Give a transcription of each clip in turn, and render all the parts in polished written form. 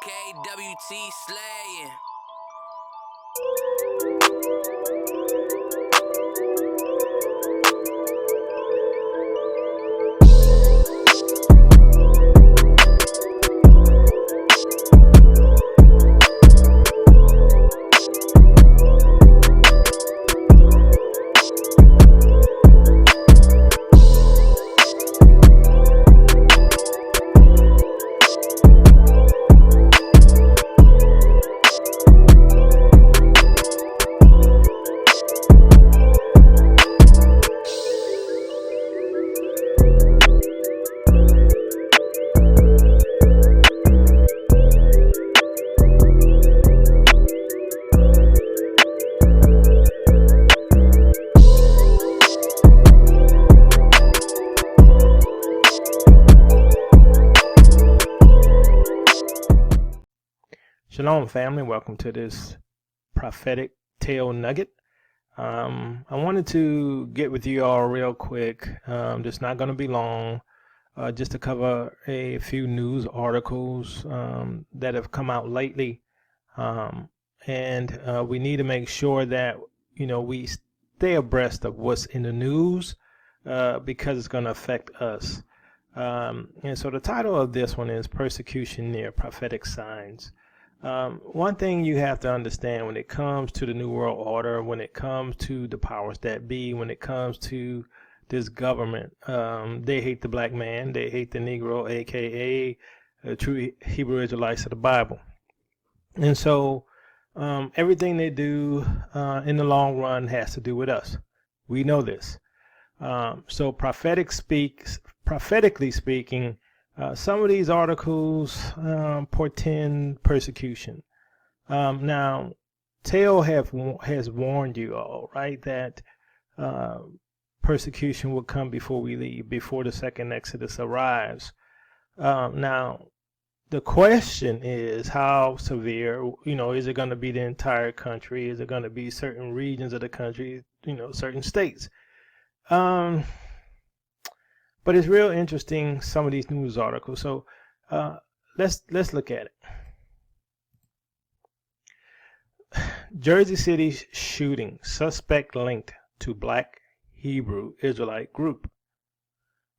KWT slaying. Shalom, family. Welcome to this prophetic tail nugget. I wanted to get with you all real quick. Just not going to be long. Just to cover a few news articles that have come out lately, and we need to make sure that we stay abreast of what's in the news because it's going to affect us. And so the title of this one is "Persecution Near: Prophetic Signs." One thing you have to understand when it comes to the New World Order, when it comes to the powers that be, when it comes to this government, they hate the black man, they hate the Negro, aka true Hebrew Israelites of the Bible. And so everything they do in the long run has to do with us. We know this. So prophetically speaking, some of these articles portend persecution. Now, Tail has warned you all, right, that persecution will come before we leave, before the second Exodus arrives. Now, the question is how severe, is it going to be the entire country? Is it going to be certain regions of the country, certain states? But it's real interesting, some of these news articles. So let's look at it. Jersey City shooting, suspect linked to black Hebrew Israelite group.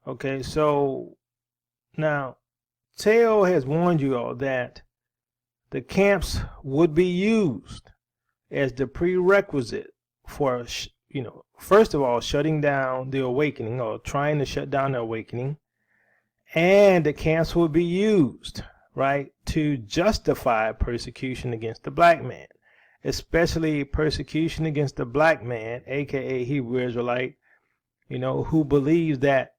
Okay, so now Tail has warned you all that the camps would be used as the prerequisite for first of all, shutting down the awakening, or trying to shut down the awakening, and the camps will be used, right, to justify persecution against the black man, especially persecution against the black man, aka Hebrew Israelite, who believes that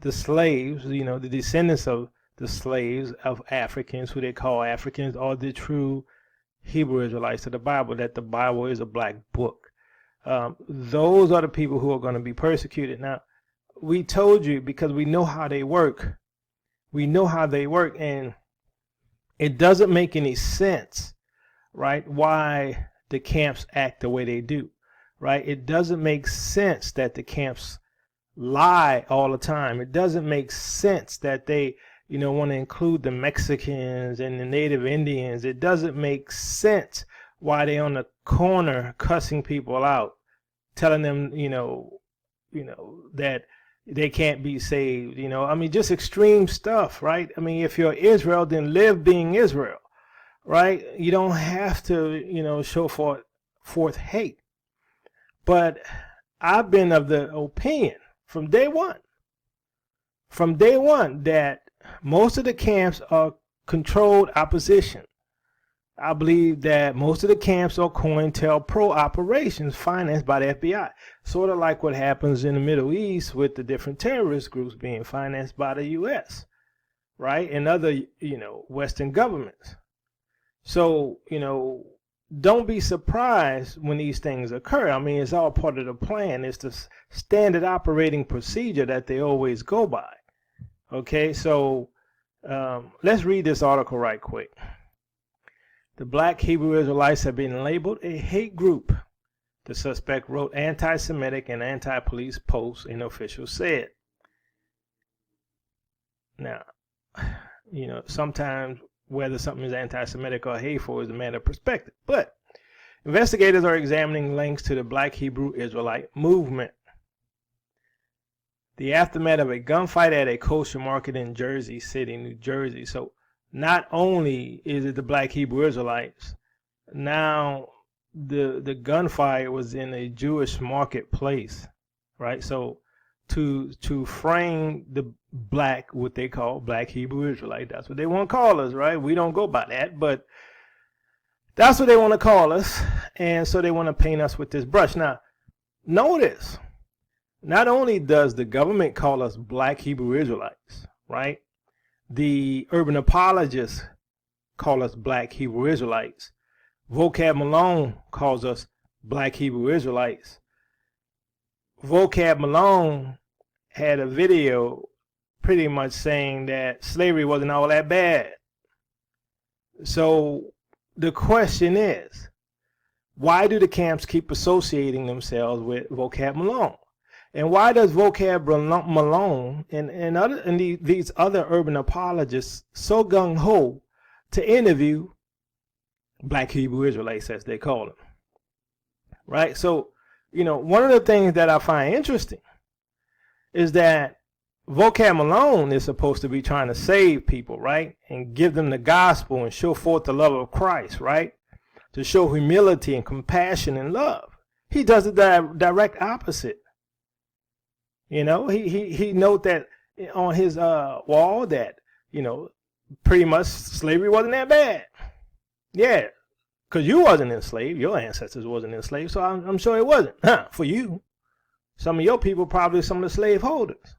the slaves, the descendants of the slaves of Africans, who they call Africans, are the true Hebrew Israelites of the Bible, that the Bible is a black book. Those are the people who are going to be persecuted. Now, we told you because we know how they work. We know how they work, and it doesn't make any sense, right, why the camps act the way they do, right? It doesn't make sense that the camps lie all the time. It doesn't make sense that they, want to include the Mexicans and the Native Indians. It doesn't make sense why they on the corner cussing people out, telling them, that they can't be saved. Just extreme stuff, right? If you're Israel, then live being Israel, right? You don't have to, show forth hate. But I've been of the opinion from day one, that most of the camps are controlled opposition. I believe that most of the camps are COINTELPRO operations financed by the FBI, sort of like what happens in the Middle East with the different terrorist groups being financed by the U.S., right, and other, Western governments. So, don't be surprised when these things occur. It's all part of the plan. It's the standard operating procedure that they always go by. Okay, so let's read this article right quick. The black Hebrew Israelites have been labeled a hate group. The suspect wrote anti-Semitic and anti-police posts, an official said. Now, sometimes whether something is anti-Semitic or hateful is a matter of perspective. But investigators are examining links to the Black Hebrew Israelite movement. The aftermath of a gunfight at a kosher market in Jersey City, New Jersey. So not only is it the Black Hebrew Israelites, now the gunfight was in a Jewish marketplace, right? So to frame the black, what they call Black Hebrew Israelite, that's what they want to call us, right? We don't go by that, but that's what they want to call us. And so they want to paint us with this brush. Now, notice, not only does the government call us Black Hebrew Israelites, right? The urban apologists call us Black Hebrew Israelites. Vocab Malone calls us Black Hebrew Israelites. Vocab Malone had a video pretty much saying that slavery wasn't all that bad. So the question is, why do the camps keep associating themselves with Vocab Malone? And why does Vocab Malone and these other urban apologists so gung-ho to interview Black Hebrew Israelites, as they call them? Right? So, one of the things that I find interesting is that Vocab Malone is supposed to be trying to save people, right? And give them the gospel and show forth the love of Christ, right? To show humility and compassion and love. He does the direct opposite. He note that on his wall that, pretty much slavery wasn't that bad. Yeah, because you wasn't enslaved. Your ancestors wasn't enslaved, so I'm sure it wasn't. For you. Some of your people probably some of the slave holders.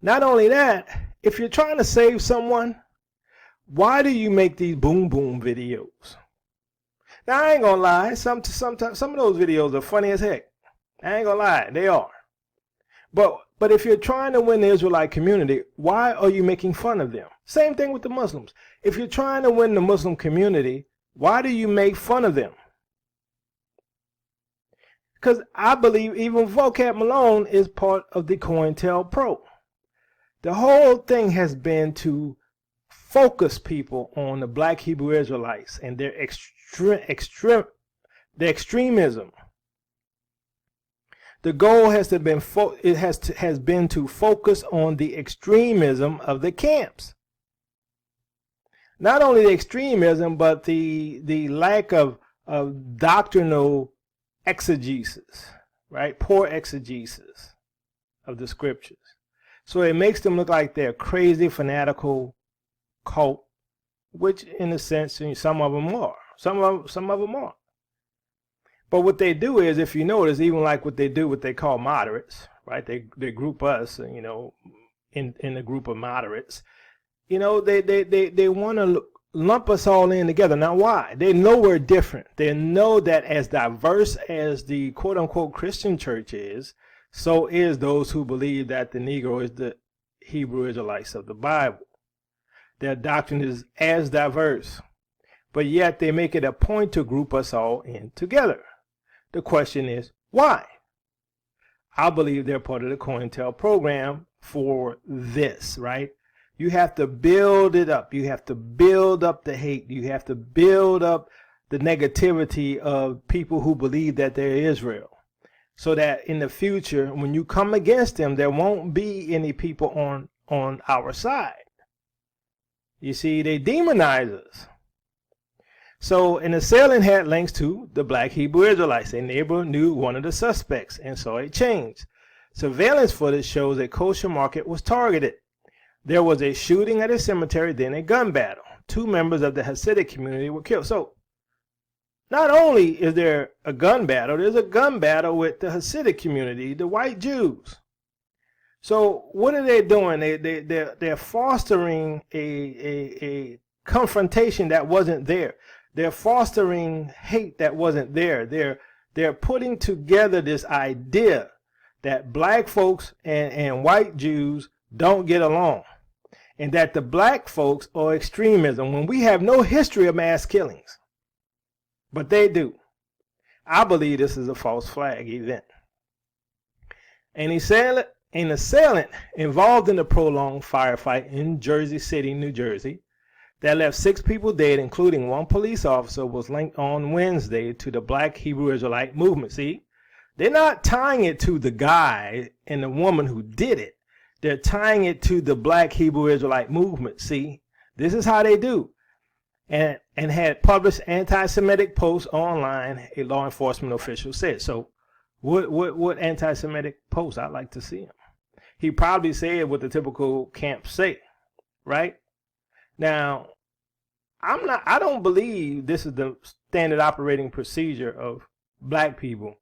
Not only that, if you're trying to save someone, why do you make these boom boom videos? Now, I ain't gonna lie, some of those videos are funny as heck. I ain't gonna lie, they are. But if you're trying to win the Israelite community, why are you making fun of them? Same thing with the Muslims. If you're trying to win the Muslim community, why do you make fun of them? Because I believe even Vocab Malone is part of the COINTELPRO. The whole thing has been to focus people on the Black Hebrew Israelites and their extremism. The goal has been to focus on the extremism of the camps. Not only the extremism, but the lack of doctrinal exegesis, right? Poor exegesis of the scriptures. So it makes them look like they're crazy, fanatical cult, which in a sense, some of them are. Some of them are. But what they do is, if you notice, even like what they do, what they call moderates, right? They group us, in a group of moderates. They want to lump us all in together. Now, why? They know we're different. They know that as diverse as the quote-unquote Christian church is, so is those who believe that the Negro is the Hebrew Israelites of the Bible. Their doctrine is as diverse, but yet they make it a point to group us all in together. The question is, why? I believe they're part of the COINTEL program for this, right? You have to build it up. You have to build up the hate. You have to build up the negativity of people who believe that they're Israel, so that in the future, when you come against them, there won't be any people on our side. You see, they demonize us. So an assailant had links to the Black Hebrew Israelites. A neighbor knew one of the suspects and saw a change. Surveillance footage shows a kosher market was targeted. There was a shooting at a cemetery, then a gun battle. 2 members of the Hasidic community were killed. So not only is there a gun battle, there's a gun battle with the Hasidic community, the white Jews. So what are they doing? They're fostering a confrontation that wasn't there. They're fostering hate that wasn't there. They're putting together this idea that black folks and white Jews don't get along, and that the black folks are extremism when we have no history of mass killings. But they do. I believe this is a false flag event. An assailant involved in a prolonged firefight in Jersey City, New Jersey, that left 6 people dead, including 1 police officer, was linked on Wednesday to the Black Hebrew Israelite movement. See, they're not tying it to the guy and the woman who did it. They're tying it to the Black Hebrew Israelite movement. See, this is how they do. And had published anti-Semitic posts online, a law enforcement official said. So what anti-Semitic posts? I'd like to see him. He probably said what the typical camps say, right? Now, I don't believe this is the standard operating procedure of black people.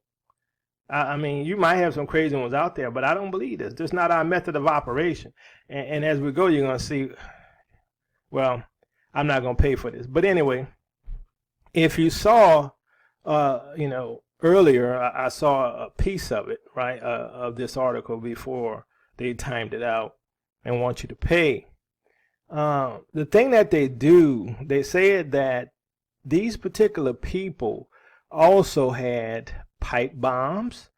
I mean, you might have some crazy ones out there, but I don't believe this. This is not our method of operation. And as we go, you're going to see, well, I'm not going to pay for this. But anyway, if you saw, earlier, I saw a piece of it, right, of this article before they timed it out and want you to pay. The thing that they do, they said that these particular people also had pipe bombs,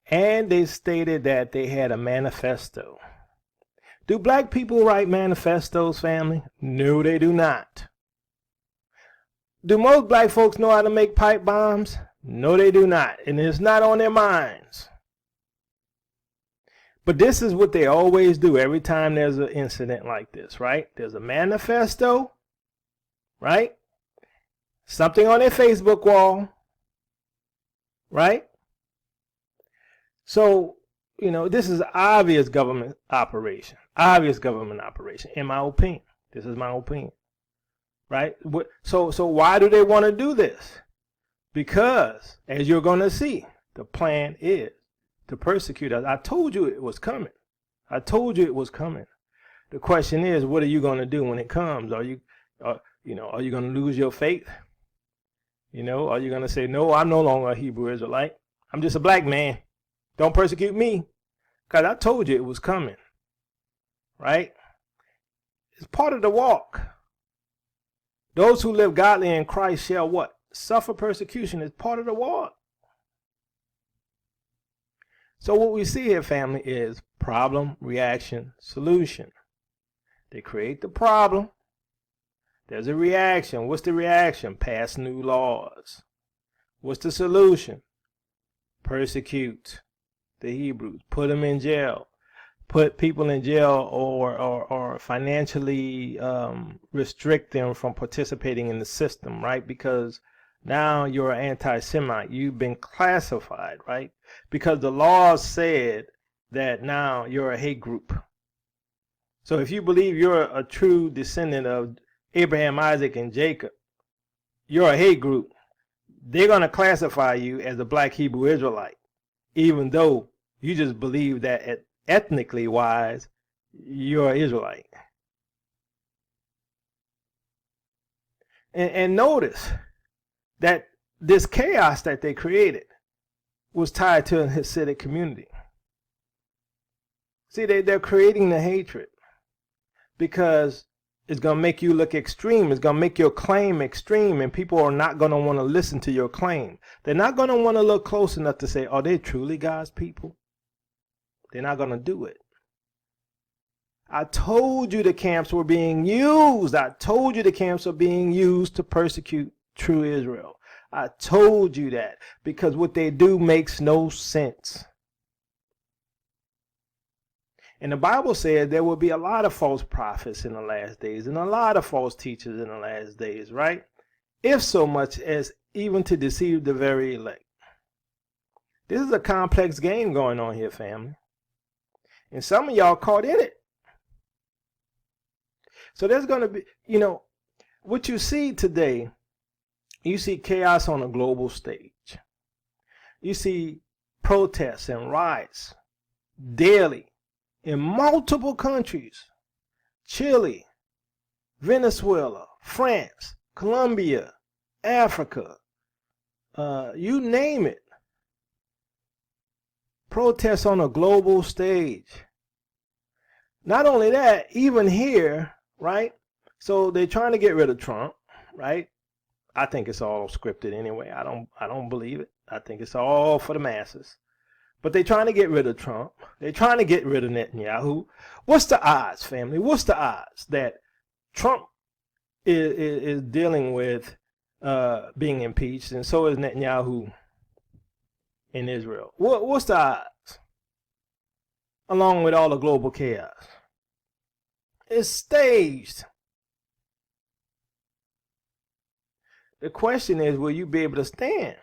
and they stated that they had a manifesto. Do black people write manifestos, family? No, they do not. Do most black folks know how to make pipe bombs? No, they do not, and it's not on their minds. But this is what they always do every time there's an incident like this, right? There's a manifesto, right? Something on their Facebook wall, right? So, this is obvious government operation. Obvious government operation, in my opinion. This is my opinion, right? So why do they want to do this? Because, as you're going to see, the plan is to persecute us. I told you it was coming. I told you it was coming. The question is, what are you going to do when it comes? Are you going to lose your faith? Are you going to say, no, I'm no longer a Hebrew Israelite. I'm just a black man. Don't persecute me. Because I told you it was coming. Right? It's part of the walk. Those who live godly in Christ shall what? Suffer persecution. It's part of the walk. So what we see here, family, is problem, reaction, solution. They create the problem. There's a reaction. What's the reaction? Pass new laws. What's the solution? Persecute the Hebrews. Put them in jail. Put people in jail or financially restrict them from participating in the system, right? Because now you're an anti-Semite. You've been classified, right? Because the laws said that now you're a hate group. So if you believe you're a true descendant of Abraham, Isaac, and Jacob, you're a hate group. They're going to classify you as a black Hebrew Israelite, even though you just believe that ethnically wise, you're an Israelite. And notice that this chaos that they created was tied to a Hasidic community. See, they're creating the hatred because it's going to make you look extreme. It's going to make your claim extreme, and people are not going to want to listen to your claim. They're not going to want to look close enough to say, are they truly God's people? They're not going to do it. I told you the camps were being used. I told you the camps are being used to persecute true Israel. I told you that because what they do makes no sense. And the Bible said there will be a lot of false prophets in the last days and a lot of false teachers in the last days, right? If so much as even to deceive the very elect. This is a complex game going on here, family. And some of y'all caught in it. So there's going to be, what you see today, you see chaos on a global stage. You see protests and riots daily in multiple countries. Chile, Venezuela, France, Colombia, Africa, you name it. Protests on a global stage. Not only that, even here, right? So they're trying to get rid of Trump, right? I think it's all scripted anyway. I don't believe it. I think it's all for the masses. But they're trying to get rid of Trump. They're trying to get rid of Netanyahu. What's the odds, family? What's the odds that Trump is dealing with being impeached, and so is Netanyahu in Israel. What's the odds? Along with all the global chaos, it's staged. The question is, will you be able to stand?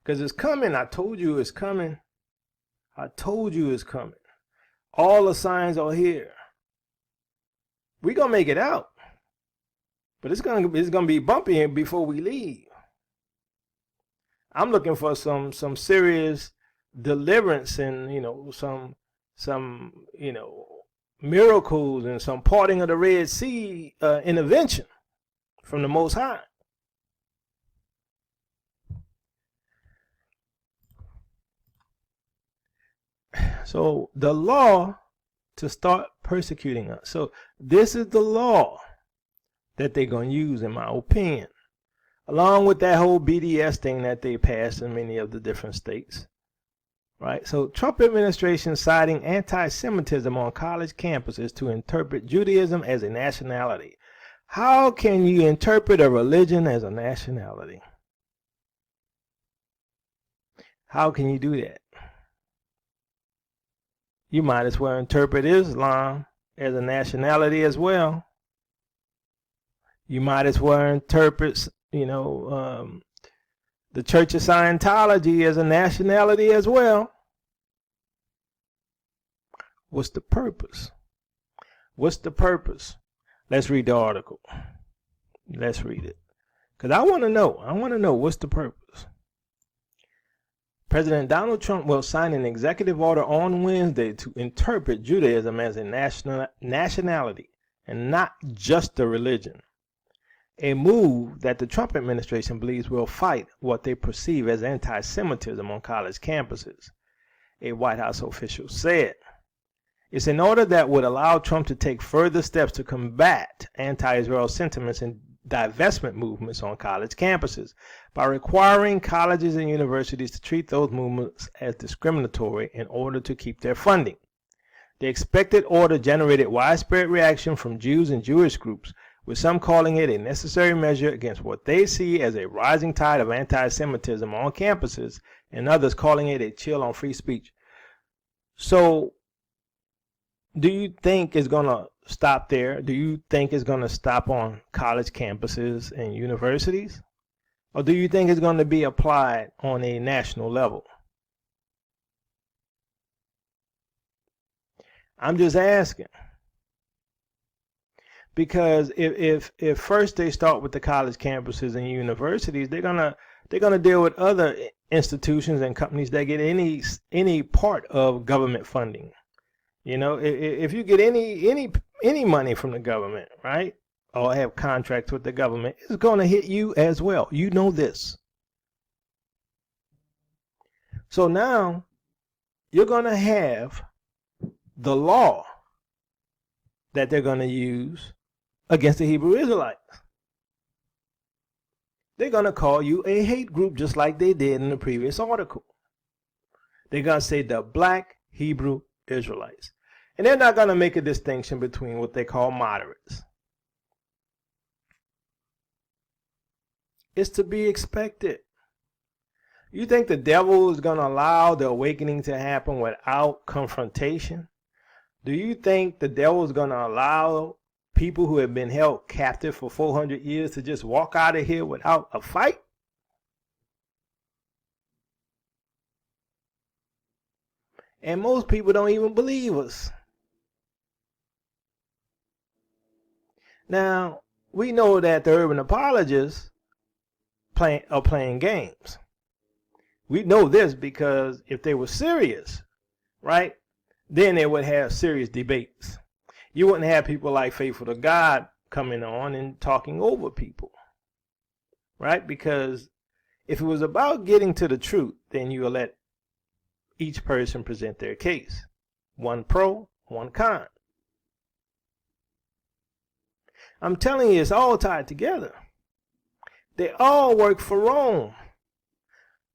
Because it's coming. I told you it's coming. I told you it's coming. All the signs are here. We're going to make it out. But it's gonna be bumpy before we leave. I'm looking for some serious deliverance and, some miracles and some parting of the Red Sea intervention from the Most High. So the law to start persecuting us. So this is the law that they're going to use, in my opinion, along with that whole BDS thing that they passed in many of the different states. Right? So Trump administration citing anti-Semitism on college campuses to interpret Judaism as a nationality. How can you interpret a religion as a nationality? How can you do that? You might as well interpret Islam as a nationality as well. You might as well interpret, the Church of Scientology as a nationality as well. What's the purpose? What's the purpose? Let's read the article. Let's read it. Because I want to know. I want to know what's the purpose. President Donald Trump will sign an executive order on Wednesday to interpret Judaism as a nationality and not just a religion. A move that the Trump administration believes will fight what they perceive as anti-Semitism on college campuses, a White House official said. It's an order that would allow Trump to take further steps to combat anti-Israel sentiments and divestment movements on college campuses by requiring colleges and universities to treat those movements as discriminatory in order to keep their funding. The expected order generated widespread reaction from Jews and Jewish groups, with some calling it a necessary measure against what they see as a rising tide of anti-Semitism on campuses, and others calling it a chill on free speech. So, do you think it's going to stop there? Do you think it's going to stop on college campuses and universities? Or do you think it's going to be applied on a national level? I'm just asking. Because if first they start with the college campuses and universities, they're gonna deal with other institutions and companies that get any part of government funding. If you get any money from the government, right, or have contracts with the government, it's going to hit you as well. You know this. So now you're going to have the law that they're going to use against the Hebrew Israelites. They're going to call you a hate group just like they did in the previous article. They're going to say the black Hebrew Israelites. And they're not going to make a distinction between what they call moderates. It's to be expected. You think the devil is going to allow the awakening to happen without confrontation? Do you think the devil is going to allow people who have been held captive for 400 years to just walk out of here without a fight? And most people don't even believe us. Now, we know that the urban apologists are playing games. We know this because if they were serious, right, then they would have serious debates. You wouldn't have people like Faithful to God coming on and talking over people, right? Because if it was about getting to the truth, then you will let each person present their case. One pro, one con. I'm telling you, it's all tied together. They all work for Rome.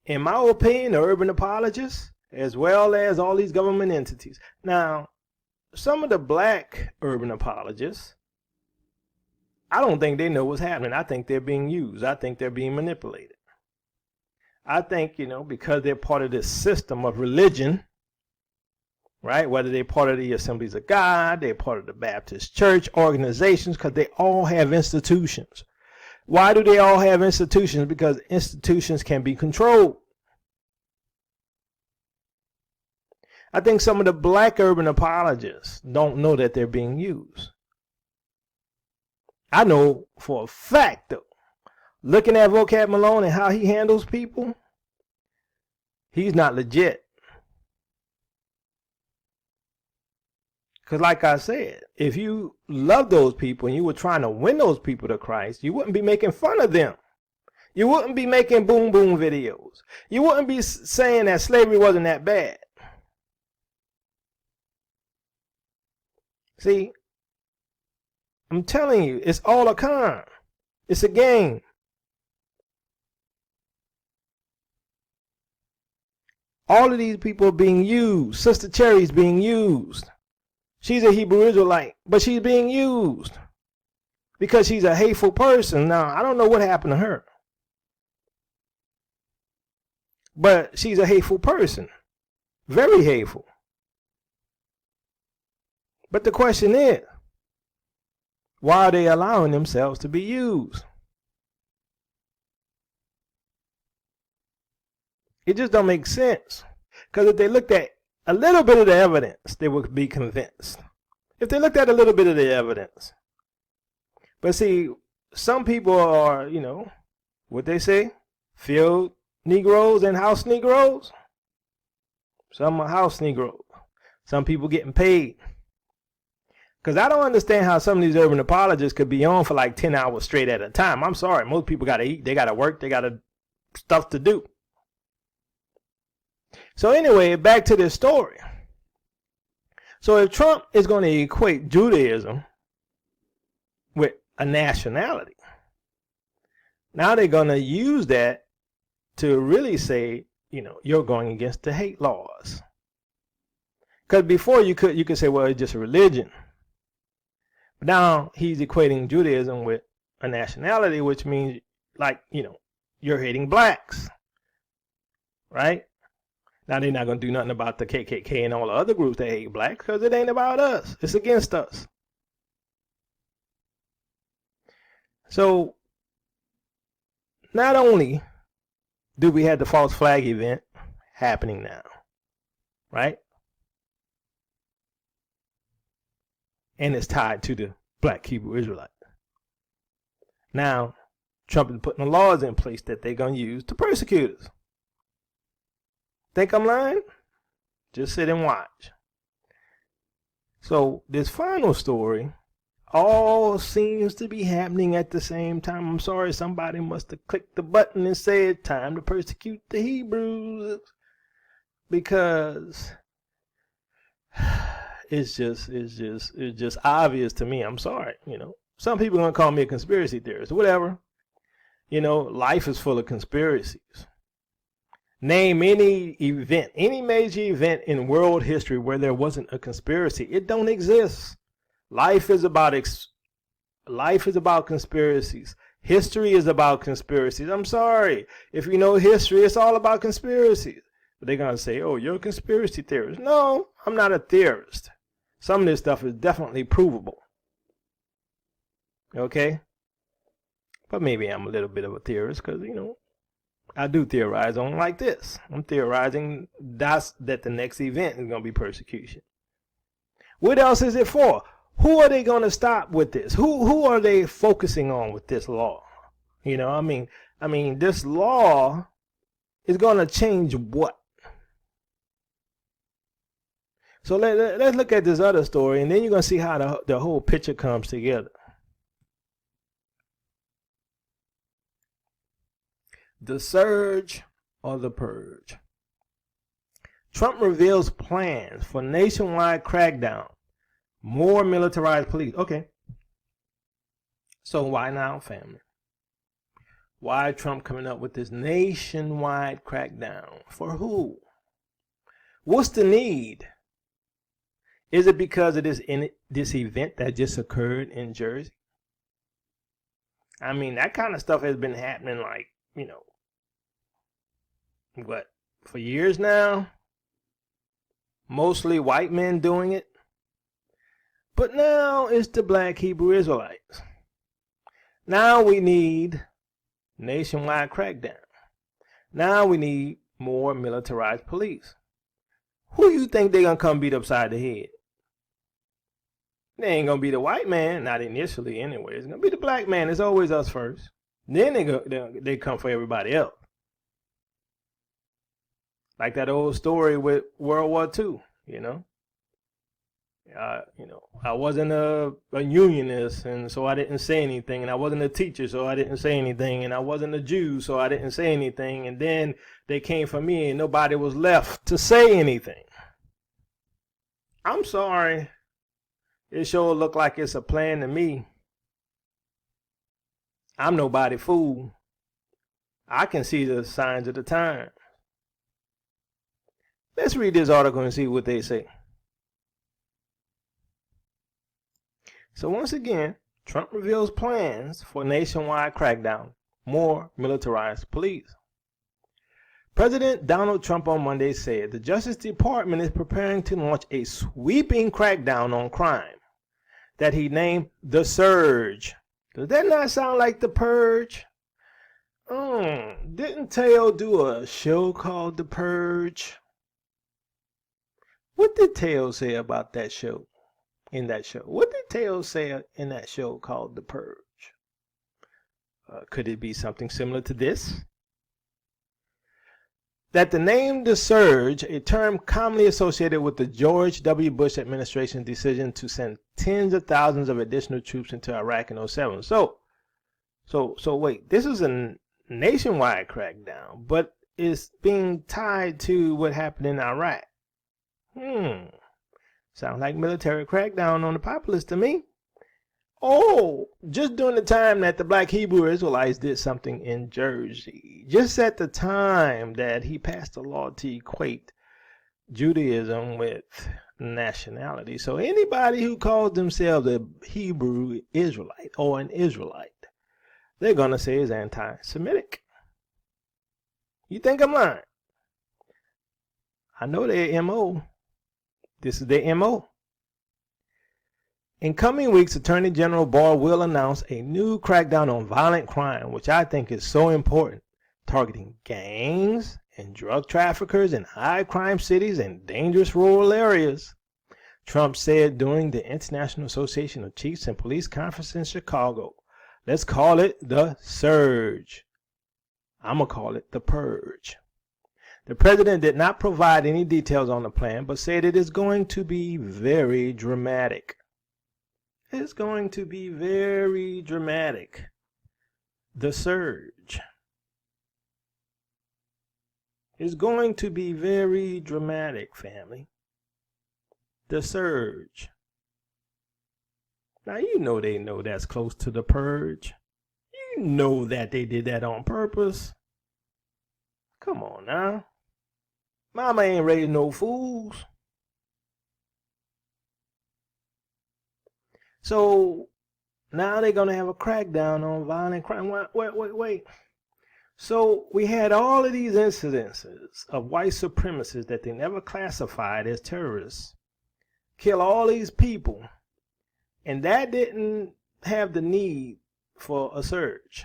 In my opinion, the urban apologists, as well as all these government entities. Now, some of the black urban apologists, I don't think they know what's happening. I think they're being used. I think they're being manipulated. I think, because they're part of this system of religion, right? Whether they're part of the Assemblies of God, they're part of the Baptist Church organizations, because they all have institutions. Why do they all have institutions? Because institutions can be controlled. I think some of the black urban apologists don't know that they're being used. I know for a fact, though, looking at Vocab Malone and how he handles people, he's not legit. Because like I said, if you love those people and you were trying to win those people to Christ, you wouldn't be making fun of them. You wouldn't be making boom boom videos. You wouldn't be saying that slavery wasn't that bad. See, I'm telling you, it's all a con. It's a game. All of these people are being used. Sister Cherry's being used. She's a Hebrew Israelite, but she's being used because she's a hateful person. Now, I don't know what happened to her, but she's a hateful person. Very hateful. But the question is, why are they allowing themselves to be used? It just don't make sense. Because if they looked at a little bit of the evidence, they would be convinced. If they looked at a little bit of the evidence. But see, some people are, what they say, field Negroes and house Negroes. Some are house Negroes. Some people getting paid. Because I don't understand how some of these urban apologists could be on for like 10 hours straight at a time. I'm sorry. Most people got to eat. They got to work. They got stuff to do. So anyway, back to this story. So if Trump is going to equate Judaism with a nationality, now they're going to use that to really say, you're going against the hate laws. Because before you could say, well, it's just a religion. But now he's equating Judaism with a nationality, which means like, you're hating blacks. Right? Now they're not going to do nothing about the KKK and all the other groups that hate blacks because it ain't about us. It's against us. So not only do we have the false flag event happening now, right? And it's tied to the black Hebrew Israelite. Now, Trump is putting the laws in place that they're going to use to persecute us. Think I'm lying? Just sit and watch. So this final story all seems to be happening at the same time. I'm sorry, somebody must have clicked the button and said time to persecute the Hebrews, because it's just obvious to me. I'm sorry, Some people are gonna call me a conspiracy theorist, whatever. Life is full of conspiracies. Name any event, any major event in world history where there wasn't a conspiracy. It don't exist. Life is about conspiracies. History is about conspiracies. I'm sorry. If you know history, it's all about conspiracies. But they're going to say, oh, you're a conspiracy theorist. No, I'm not a theorist. Some of this stuff is definitely provable. Okay? But maybe I'm a little bit of a theorist because, I do theorize on like this. I'm theorizing that the next event is going to be persecution. What else is it for? Who are they going to stop with this? Who are they focusing on with this law? I mean, this law is going to change what? So let's look at this other story, and then you're going to see how the whole picture comes together. The surge or the purge. Trump reveals plans for nationwide crackdown. More militarized police. Okay. So why now, family? Why Trump coming up with this nationwide crackdown? For who? What's the need? Is it because of this event that just occurred in Jersey? I mean, that kind of stuff has been happening, like, what, for years now? Mostly white men doing it. But now it's the black Hebrew Israelites. Now we need nationwide crackdown. Now we need more militarized police. Who you think they're going to come beat upside the head? They ain't going to be the white man, not initially anyway. It's going to be the black man. It's always us first. Then they come for everybody else. Like that old story with World War II, I wasn't a unionist, and so I didn't say anything. And I wasn't a teacher, so I didn't say anything. And I wasn't a Jew, so I didn't say anything. And then they came for me, and nobody was left to say anything. I'm sorry. It sure look like it's a plan to me. I'm nobody fool. I can see the signs of the time. Let's read this article and see what they say. So once again, Trump reveals plans for nationwide crackdown, more militarized police. President Donald Trump on Monday said the Justice Department is preparing to launch a sweeping crackdown on crime that he named the Surge. Does that not sound like the Purge? Didn't Teo do a show called The Purge? What did Teo say about that show? In that show, what did Teo say in that show called The Purge? Could it be something similar to this? That the name The Surge, a term commonly associated with the George W. Bush administration's decision to send tens of thousands of additional troops into Iraq in 2007. So wait, this is a nationwide crackdown, but it's being tied to what happened in Iraq. Sounds like military crackdown on the populace to me. Oh, just during the time that the black Hebrew Israelites did something in Jersey. Just at the time that he passed a law to equate Judaism with nationality. So anybody who calls themselves a Hebrew Israelite or an Israelite, they're going to say is anti-Semitic. You think I'm lying? I know their MO. This is their MO. In coming weeks, Attorney General Barr will announce a new crackdown on violent crime, which I think is so important, targeting gangs and drug traffickers in high crime cities and dangerous rural areas. Trump said during the International Association of Chiefs and Police Conference in Chicago, let's call it the Surge. I'm going to call it the Purge. The president did not provide any details on the plan, but said it is going to be very dramatic. It's going to be very dramatic. The Surge. It's going to be very dramatic, family. The Surge. Now, you know they know that's close to the Purge. You know that they did that on purpose. Come on now. Mama ain't raising no fools. So now they're going to have a crackdown on violent crime. Wait. So we had all of these incidences of white supremacists that they never classified as terrorists kill all these people. And that didn't have the need for a surge.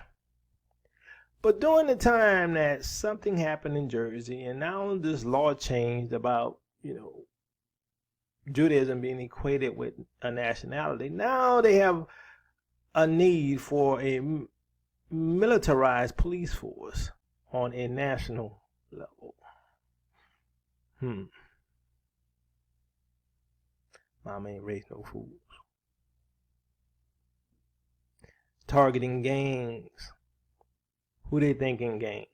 But during the time that something happened in Jersey, and now this law changed about, Judaism being equated with a nationality, now they have a need for a militarized police force on a national level. Mama ain't raised no fools. Targeting gangs. Who they thinking gangs?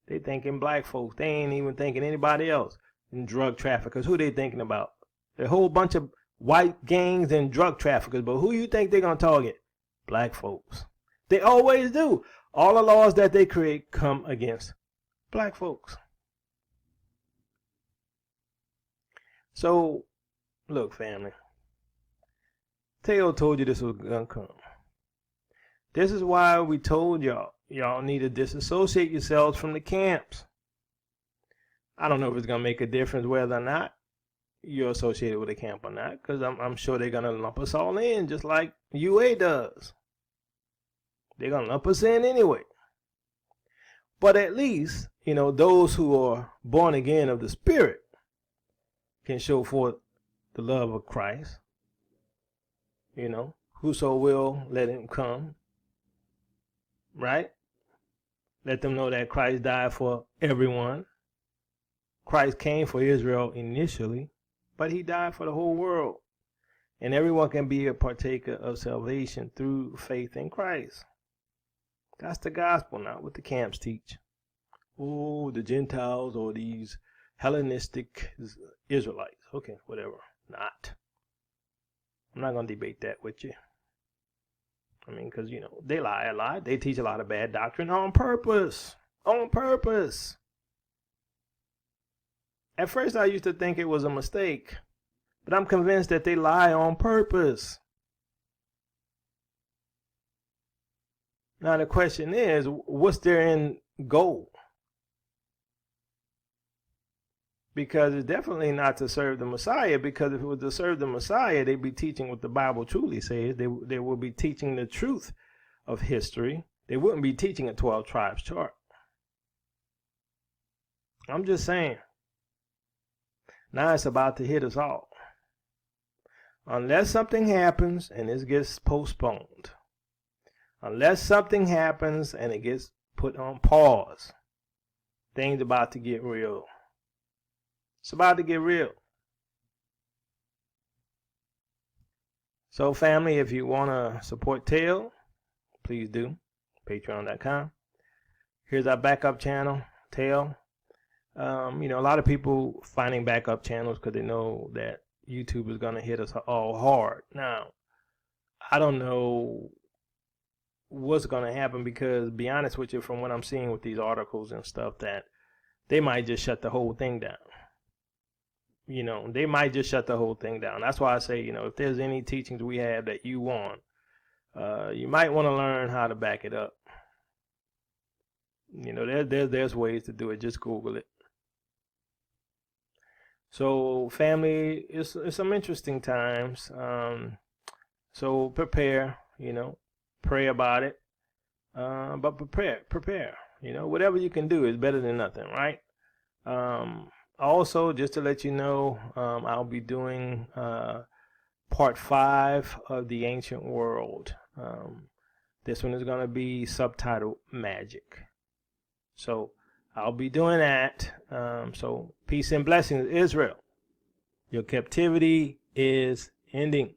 They thinking black folks. They ain't even thinking anybody else. And drug traffickers. Who they thinking about? A whole bunch of white gangs and drug traffickers. But who you think they're going to target? Black folks. They always do. All the laws that they create come against black folks. So, look, family. Teo told you this was going to come. This is why we told y'all need to disassociate yourselves from the camps. I don't know if it's going to make a difference whether or not you're associated with a camp or not, because I'm sure they're going to lump us all in just like UA does. They're going to lump us in anyway. But at least, those who are born again of the Spirit can show forth the love of Christ. Whoso will, let him come. Right? Let them know that Christ died for everyone. Christ came for Israel initially, but he died for the whole world. And everyone can be a partaker of salvation through faith in Christ. That's the gospel, not what the camps teach. Oh, the Gentiles or these Hellenistic Israelites. Okay, whatever. Not. I'm not going to debate that with you. Because, they lie a lot. They teach a lot of bad doctrine on purpose. On purpose. At first, I used to think it was a mistake. But I'm convinced that they lie on purpose. Now, the question is, what's their end goal? Because it's definitely not to serve the Messiah, because if it was to serve the Messiah, they'd be teaching what the Bible truly says. They will be teaching the truth of history. They wouldn't be teaching a 12 tribes chart. I'm just saying. Now it's about to hit us all. Unless something happens and this gets postponed. Unless something happens and it gets put on pause. Things about to get real. It's about to get real. So family, if you want to support Tail, please do. Patreon.com. Here's our backup channel, Tail. A lot of people finding backup channels because they know that YouTube is going to hit us all hard. Now, I don't know what's going to happen because, to be honest with you, from what I'm seeing with these articles and stuff, that they might just shut the whole thing down. They might just shut the whole thing down. That's why I say, if there's any teachings we have that you want, you might want to learn how to back it up. There's ways to do it. Just Google it. So, family, it's some interesting times. So prepare, pray about it. But prepare. Whatever you can do is better than nothing, right? Also, just to let you know, I'll be doing part 5 of the Ancient World. This one is going to be subtitled Magic. So I'll be doing that. So peace and blessings, Israel. Your captivity is ending.